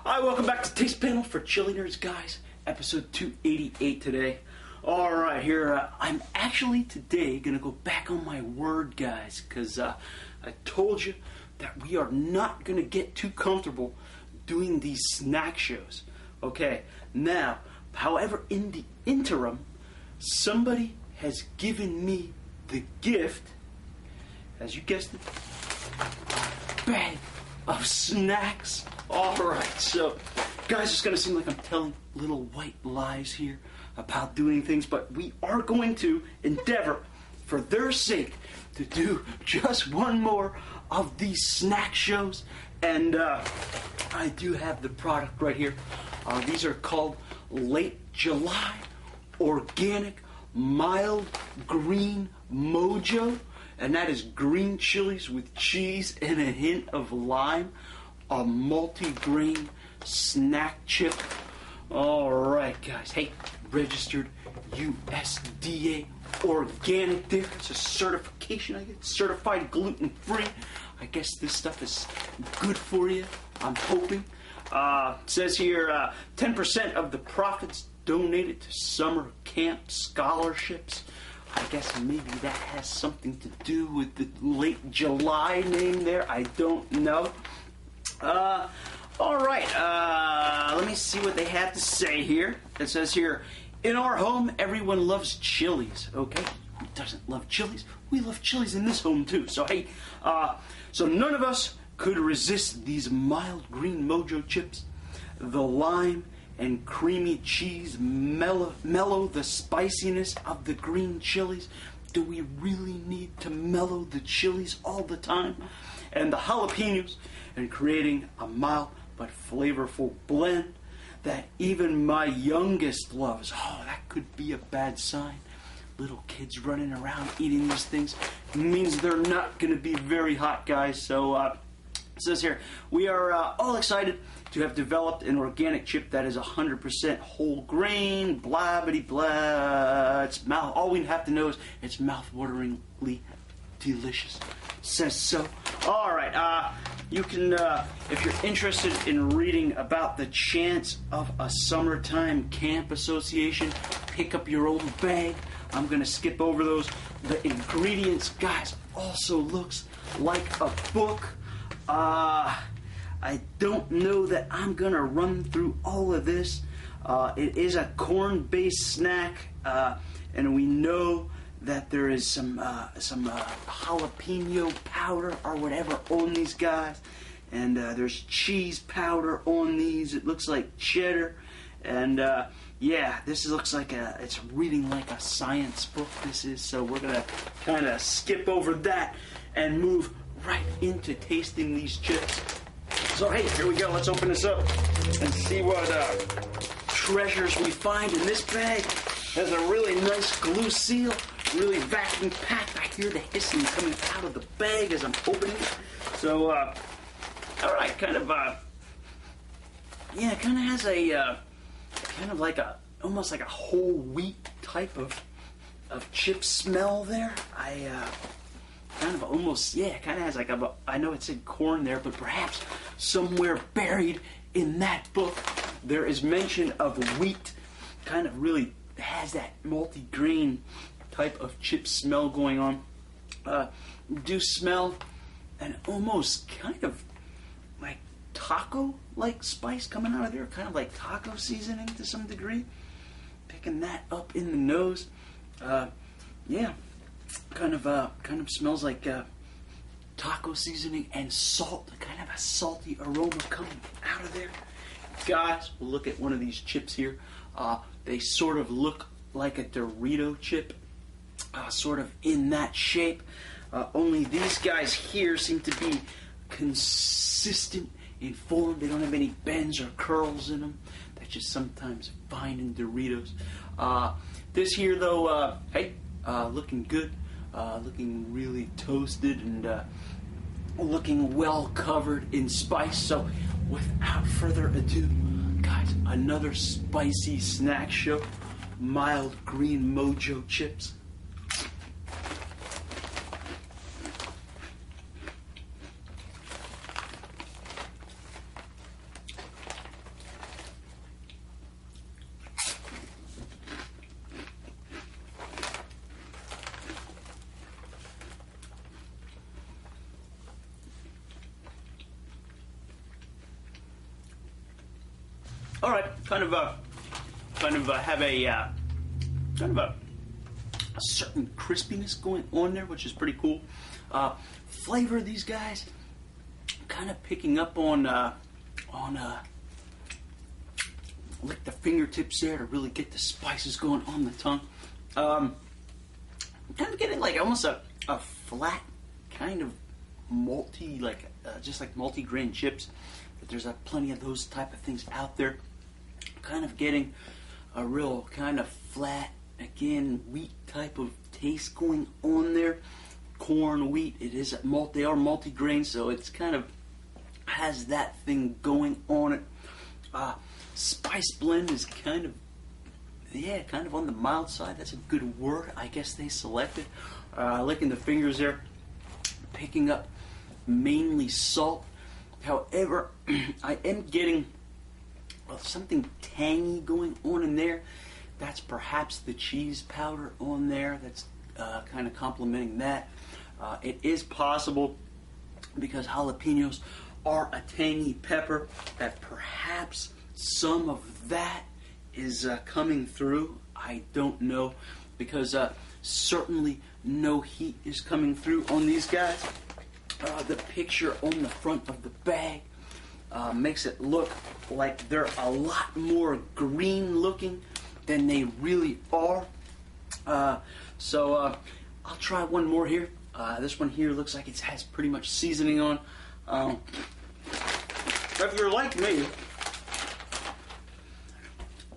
Hi, welcome back to Taste Panel for Chili Nerds, guys. Episode 288 today. Alright, here, I'm actually today going to go back on my word, guys, because I told you that we are not going to get too comfortable doing these snack shows. Okay, now, however, in the interim, somebody has given me the gift, as you guessed it, a bag of snacks. Alright, so guys, it's going to seem like I'm telling little white lies here about doing things, but we are going to endeavor, for their sake, to do just one more of these snack shows. And I do have the product right here. These are called Late July Organic Mild Green Mojo, and that is green chilies with cheese and a hint of lime. A multi-grain snack chip. Alright, guys. Hey, registered USDA organic there. It's a certification I get. Certified gluten-free. I guess this stuff is good for you, I'm hoping. It says here 10% of the profits donated to summer camp scholarships. I guess maybe that has something to do with the Late July name there. I don't know. Alright, let me see what they have to say here. It says here, in our home, everyone loves chilies. Okay, who doesn't love chilies? We love chilies in this home too. So hey, so none of us could resist these mild green Mojo chips. The lime and creamy cheese mellow the spiciness of the green chilies. Do we really need to mellow the chilies all the time? And the jalapenos, and creating a mild but flavorful blend that even my youngest loves. Oh, that could be a bad sign. Little kids running around eating these things means they're not going to be very hot, guys. So it says here, we are all excited to have developed an organic chip that is 100% whole grain, blah, bitty, blah. It's all we have to know is it's mouth-wateringly delicious. Says so. Alright, you can, if you're interested in reading about the chance of a summertime camp association, pick up your own bag. I'm going to skip over those. The ingredients, guys, also looks like a book. I don't know that I'm going to run through all of this. It is a corn-based snack, and we know that there is some jalapeno powder or whatever on these guys, and there's cheese powder on these. It looks like cheddar, and yeah, this looks like it's reading like a science book. This is, so we're gonna kind of skip over that and move right into tasting these chips. So hey, here we go. Let's open this up and see what treasures we find in this bag. Has a really nice glue seal. Really vacuum packed. I hear the hissing coming out of the bag as I'm opening it. So, alright, kind of, yeah, it kind of has a, kind of like almost like a whole wheat type of chip smell there. Kind of almost, yeah, it kind of has like I know it said corn there, but perhaps somewhere buried in that book there is mention of wheat. Kind of really has that multi-grain type of chip smell going on. Do smell an almost kind of like taco-like spice coming out of there, kind of like taco seasoning to some degree. Picking that up in the nose. Yeah, kind of smells like taco seasoning and salt. Kind of a salty aroma coming out of there. Guys, we'll look at one of these chips here. They sort of look like a Dorito chip. Sort of in that shape. Only these guys here seem to be consistent in form. They don't have any bends or curls in them that you sometimes find in Doritos. This here, though, hey, looking good. Looking really toasted and looking well covered in spice. So, without further ado, guys, another spicy snack show. Mild green Mojo chips. All right, kind of have a certain crispiness going on there, which is pretty cool. Flavor of these guys, kind of picking up on lick the fingertips there to really get the spices going on the tongue. Kind of getting like almost a flat kind of malty, like just like multi-grain chips. But there's plenty of those type of things out there. Kind of getting a real kind of flat, again, wheat type of taste going on there. Corn, wheat, they are multi-grain, so it's kind of has that thing going on it. Spice blend is kind of on the mild side. That's a good word, I guess they selected. Licking the fingers there, picking up mainly salt. However, I am getting something tangy going on in there. That's perhaps the cheese powder on there that's kind of complementing that. It is possible, because jalapenos are a tangy pepper, that perhaps some of that is coming through. I don't know, because certainly no heat is coming through on these guys. The picture on the front of the bag makes it look like they're a lot more green looking than they really are. So I'll try one more here. This one here looks like it has pretty much seasoning on. If you're like me,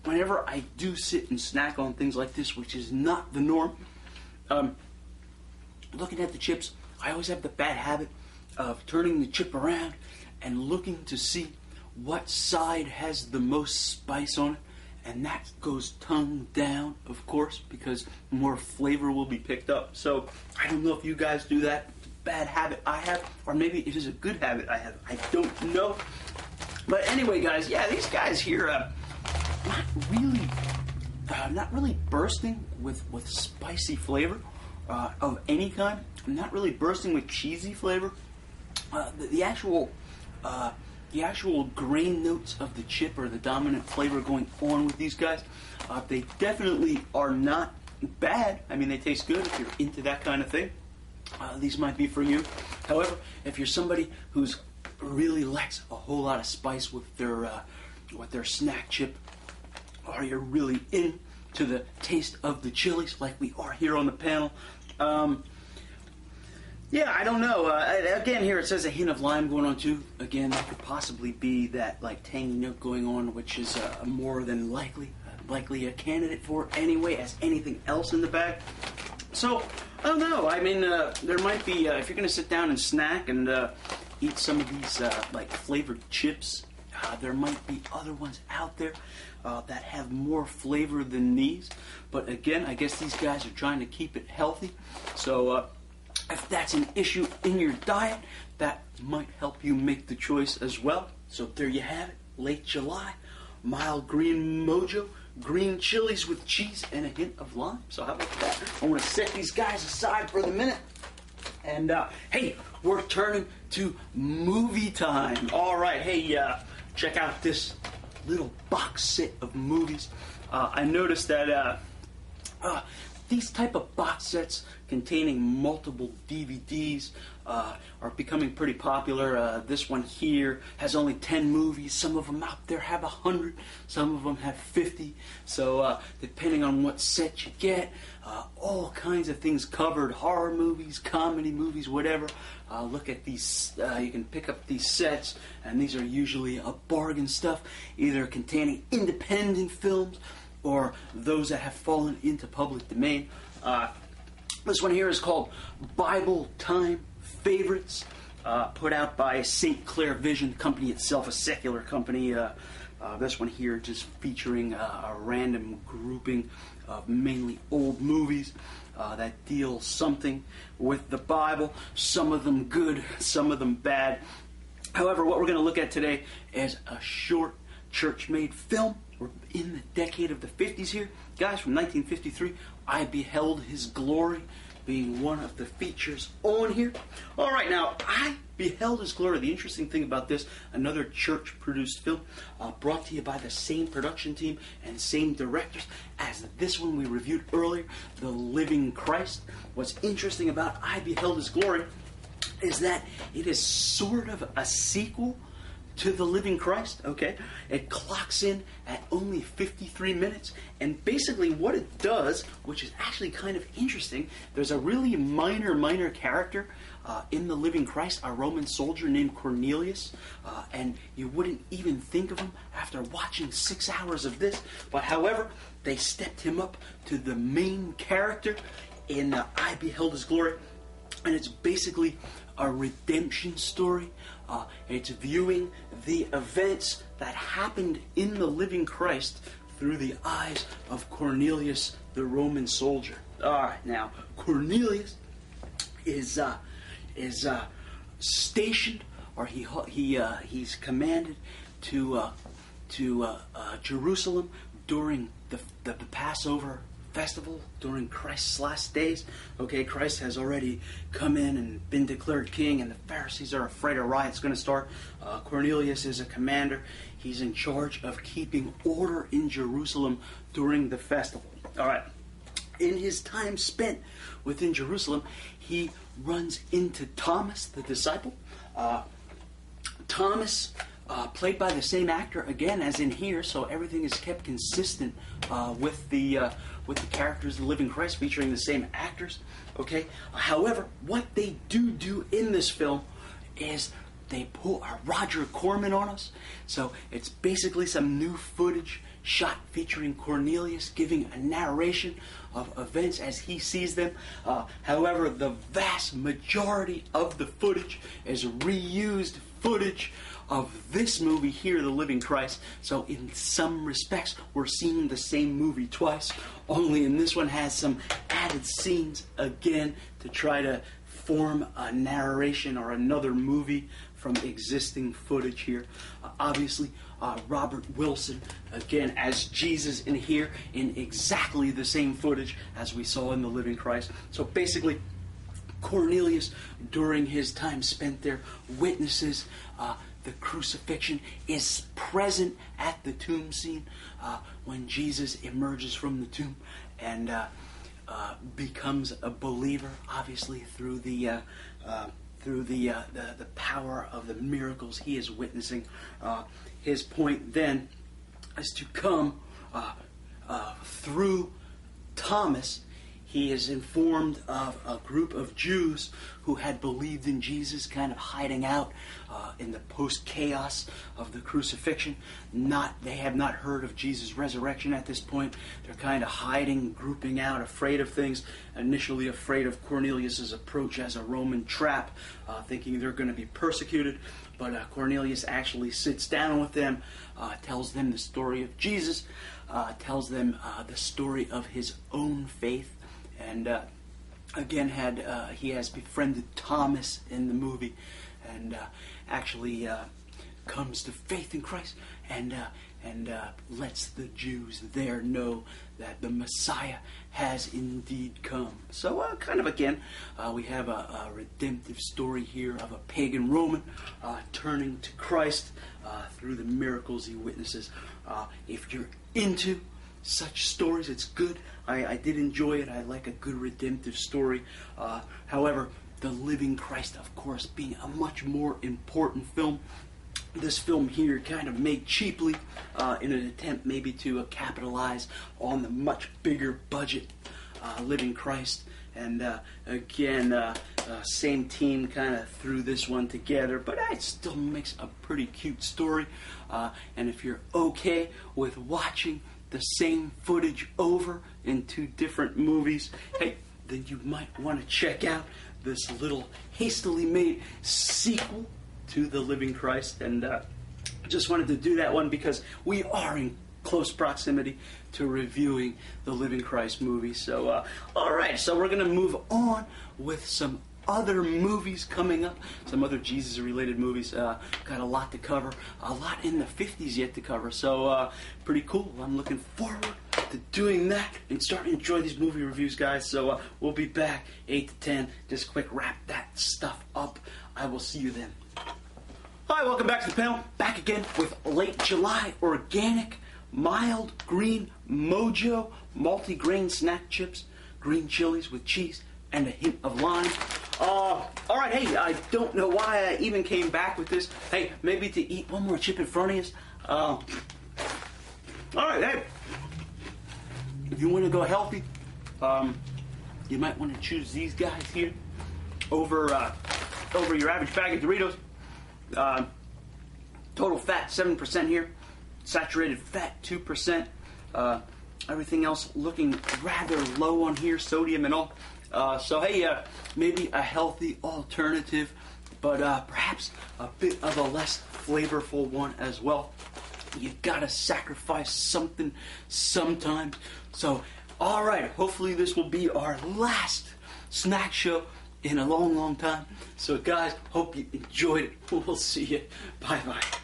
whenever I do sit and snack on things like this, which is not the norm, looking at the chips, I always have the bad habit of turning the chip around and looking to see what side has the most spice on it, and that goes tongue down, of course, because more flavor will be picked up. So I don't know if you guys do that. It's a bad habit I have, or maybe it is a good habit I have. I don't know. But anyway, guys, yeah, these guys here, not really bursting with spicy flavor of any kind. I'm not really bursting with cheesy flavor. The actual grain notes of the chip are the dominant flavor going on with these guys. They definitely are not bad. I mean, they taste good if you're into that kind of thing. These might be for you. However, if you're somebody who's really likes a whole lot of spice with their snack chip, or you're really into the taste of the chilies like we are here on the panel, yeah, I don't know. Again, here it says a hint of lime going on too. Again, that could possibly be that like tangy note going on, which is more than likely a candidate for it anyway as anything else in the bag. So, I don't know. I mean, there might be, if you're going to sit down and snack and eat some of these like flavored chips, there might be other ones out there that have more flavor than these. But again, I guess these guys are trying to keep it healthy. So, if that's an issue in your diet, that might help you make the choice as well. So there you have it. Late July, mild green Mojo, green chilies with cheese and a hint of lime. So how about that? I want to set these guys aside for the minute. And hey, we're turning to movie time. All right, hey, check out this little box set of movies. I noticed that these type of box sets containing multiple DVDs are becoming pretty popular. This one here has only 10 movies. Some of them out there have 100. Some of them have 50. So depending on what set you get, all kinds of things covered. Horror movies, comedy movies, whatever. Look at these. You can pick up these sets, and these are usually a bargain stuff, either containing independent films or those that have fallen into public domain. This one here is called Bible Time Favorites, put out by St. Clair Vision, company itself, a secular company. This one here just featuring a random grouping of mainly old movies that deal something with the Bible, some of them good, some of them bad. However, what we're going to look at today is a short church-made film. We're in the decade of the 50s here. Guys, from 1953, I Beheld His Glory, being one of the features on here. All right, now, I Beheld His Glory. The interesting thing about this, another church-produced film, brought to you by the same production team and same directors as this one we reviewed earlier, The Living Christ. What's interesting about I Beheld His Glory is that it is sort of a sequel to The Living Christ, okay? It clocks in at only 53 minutes, and basically what it does, which is actually kind of interesting, there's a really minor character in The Living Christ, a Roman soldier named Cornelius, and you wouldn't even think of him after watching 6 hours of this, but however, they stepped him up to the main character in I Beheld His Glory, and it's basically a redemption story. It's viewing the events that happened in the living Christ through the eyes of Cornelius, the Roman soldier. All right, now Cornelius is stationed, or he's commanded to Jerusalem during the Passover festival, during Christ's last days. Okay, Christ has already come in and been declared king, and the Pharisees are afraid a riot's going to start. Cornelius is a commander. He's in charge of keeping order in Jerusalem during the festival. All right. In his time spent within Jerusalem, he runs into Thomas, the disciple. Thomas, played by the same actor again as in here, so everything is kept consistent with the characters of the Living Christ, featuring the same actors. Okay. However, what they do in this film is they pull a Roger Corman on us. So it's basically some new footage shot featuring Cornelius giving a narration of events as he sees them. However, the vast majority of the footage is reused footage of this movie here, The Living Christ. So in some respects, we're seeing the same movie twice, only in this one has some added scenes again to try to form a narration or another movie from existing footage here. Obviously, Robert Wilson, again, as Jesus in here, in exactly the same footage as we saw in The Living Christ. So basically, Cornelius, during his time spent there, witnesses the crucifixion, is present at the tomb scene when Jesus emerges from the tomb and becomes a believer, obviously through the power of the miracles he is witnessing. His point then is to come through Thomas. He is informed of a group of Jews who had believed in Jesus, kind of hiding out in the post-chaos of the crucifixion. They have not heard of Jesus' resurrection at this point. They're kind of hiding, grouping out, afraid of things. Initially afraid of Cornelius' approach as a Roman trap, thinking they're going to be persecuted. But Cornelius actually sits down with them, tells them the story of Jesus, tells them the story of his own faith. And again, he has befriended Thomas in the movie, and actually comes to faith in Christ, and lets the Jews there know that the Messiah has indeed come. So kind of again, we have a redemptive story here of a pagan Roman turning to Christ through the miracles he witnesses. If you're into such stories, it's good. I did enjoy it. I like a good redemptive story. However, The Living Christ, of course, being a much more important film. This film here kind of made cheaply in an attempt maybe to capitalize on the much bigger budget Living Christ. And again, same team kind of threw this one together, but it still makes a pretty cute story. And if you're okay with watching the same footage over in two different movies, hey, then you might want to check out this little hastily made sequel to The Living Christ. And just wanted to do that one because we are in close proximity to reviewing the Living Christ movie. So, alright, so we're going to move on with some other movies coming up, some other Jesus-related movies. Got a lot to cover, a lot in the 50s yet to cover, so pretty cool. I'm looking forward to doing that and starting to enjoy these movie reviews, guys. So we'll be back 8 to 10. Just quick wrap that stuff up. I will see you then. Hi, welcome back to the panel. Back again with late July organic mild green Mojo multi-grain snack chips, green chilies with cheese and a hint of lime. Alright, hey, I don't know why I even came back with this. Hey, maybe to eat one more chip in front of you. Alright, hey, if you want to go healthy, you might want to choose these guys here over your average bag of Doritos. Total fat 7% here, saturated fat 2%. Everything else looking rather low on here, sodium and all. So hey, maybe a healthy alternative, but perhaps a bit of a less flavorful one as well. You gotta sacrifice something sometimes. So, alright, hopefully this will be our last snack show in a long, long time. So guys, hope you enjoyed it. We'll see you. Bye-bye.